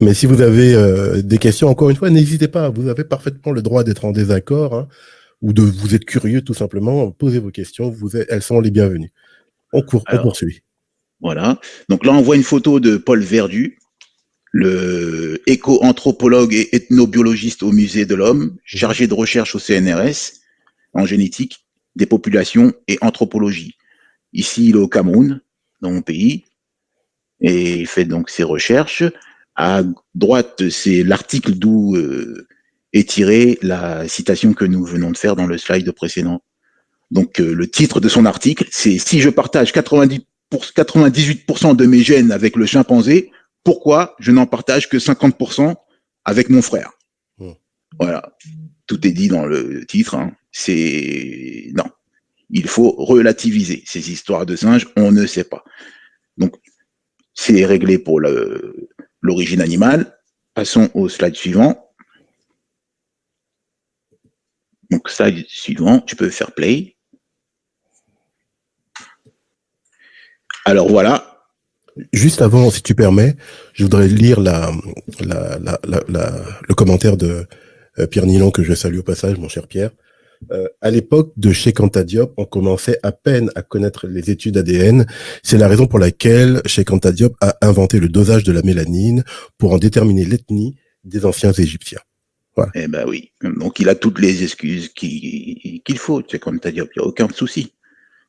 Mais si vous avez des questions, encore une fois, n'hésitez pas. Vous avez parfaitement le droit d'être en désaccord, hein, ou de vous êtes curieux tout simplement. Posez vos questions. Elles sont les bienvenues. On Alors, poursuit. voilà. Donc là, on voit une photo de Paul Verdu, le éco-anthropologue et ethnobiologiste au Musée de l'Homme, Mhm. chargé de recherche au CNRS en génétique des populations et anthropologie. Ici, il est au Cameroun, dans mon pays, et il fait donc ses recherches. À droite, c'est l'article d'où est tirée la citation que nous venons de faire dans le slide précédent. Donc, le titre de son article, c'est Si je partage 98% de mes gènes avec le chimpanzé, pourquoi je n'en partage que 50% avec mon frère? Mhm. Voilà. Tout est dit dans le titre. Hein. C'est. Non. Il faut relativiser ces histoires de singes, on ne sait pas. Donc, c'est réglé pour l'origine animale. Passons au slide suivant. Donc, slide suivant, tu peux faire play. Alors voilà. Juste avant, si tu permets, je voudrais lire le commentaire de Pierre Nilon, que je salue au passage, mon cher Pierre. À l'époque de Cheikh Anta Diop, on commençait à peine à connaître les études ADN. C'est la raison pour laquelle Cheikh Anta Diop a inventé le dosage de la mélanine pour en déterminer l'ethnie des anciens Égyptiens. Voilà. Eh ben oui. Donc, il a toutes les excuses qu'il faut. C'est comme tu as dit, il n'y a aucun souci.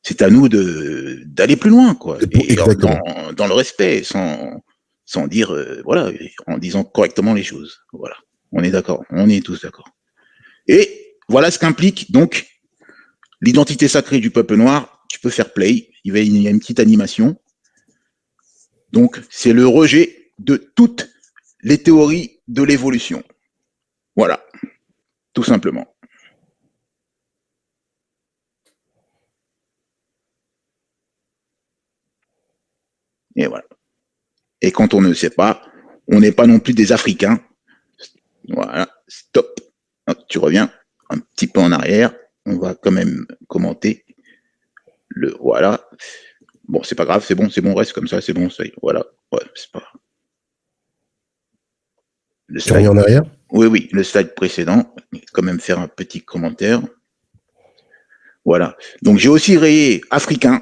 C'est à nous d'aller plus loin, quoi. Et Exactement. dans le respect, sans dire, voilà, en disant correctement les choses. Voilà. On est d'accord. On est tous d'accord. Et voilà ce qu'implique donc l'identité sacrée du peuple noir. Tu peux faire play. Il y a une petite animation. Donc, c'est le rejet de toutes les théories de l'évolution. Voilà. Tout simplement. Et voilà. Et quand on ne sait pas, on n'est pas non plus des Africains. Voilà. Stop. Tu reviens un petit peu en arrière. On va quand même commenter le voilà. Bon, c'est pas grave, c'est bon, reste comme ça, c'est bon, ça y est, voilà. Ouais, c'est pas le Tu reviens slide. en arrière? Oui, oui, le slide précédent. Quand même faire un petit commentaire. Voilà. Donc j'ai aussi rayé africain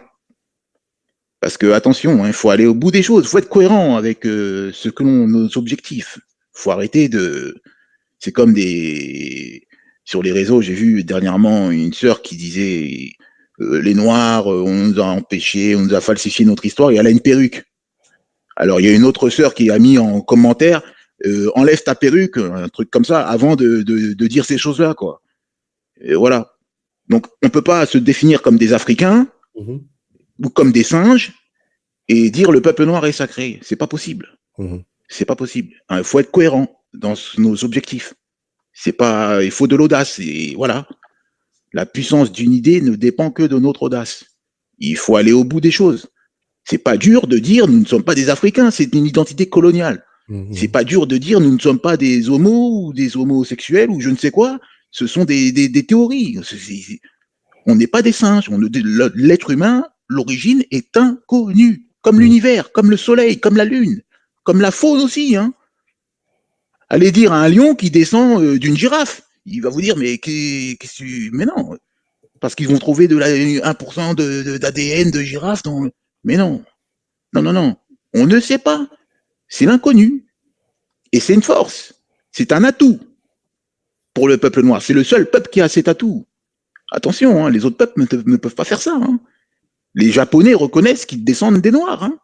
parce que attention, il faut aller au bout des choses. Il faut être cohérent avec ce que nos objectifs. Il faut arrêter de. C'est comme des sur les réseaux. J'ai vu dernièrement une sœur qui disait les Noirs, on nous a empêchés, on nous a falsifié notre histoire et elle a une perruque. Alors, il y a une autre sœur qui a mis en commentaire enlève ta perruque, un truc comme ça, avant de dire ces choses-là, quoi. Et voilà. Donc, on ne peut pas se définir comme des Africains Mhm. ou comme des singes et dire le peuple noir est sacré. C'est pas possible. Mhm. C'est pas possible. Il faut être cohérent dans nos objectifs. C'est pas, il faut de l'audace et voilà. La puissance d'une idée ne dépend que de notre audace. Il faut aller au bout des choses. C'est pas dur de dire nous ne sommes pas des Africains, c'est une identité coloniale. C'est Mhm. pas dur de dire nous ne sommes pas des homos ou des homosexuels ou je ne sais quoi. Ce sont des théories. On n'est pas des singes. L'être humain, l'origine est inconnue. Comme Mhm. l'univers, comme le soleil, comme la lune, comme la faune aussi. Hein. Allez dire à un lion qui descend d'une girafe. Il va vous dire mais qu'est-ce que mais non parce qu'ils vont trouver de la 1% d'ADN de girafe dans mais non. Non non non. On ne sait pas. C'est l'inconnu. Et c'est une force. C'est un atout pour le peuple noir. C'est le seul peuple qui a cet atout. Attention, hein, les autres peuples ne peuvent pas faire ça. Hein. Les Japonais reconnaissent qu'ils descendent des Noirs. Hein.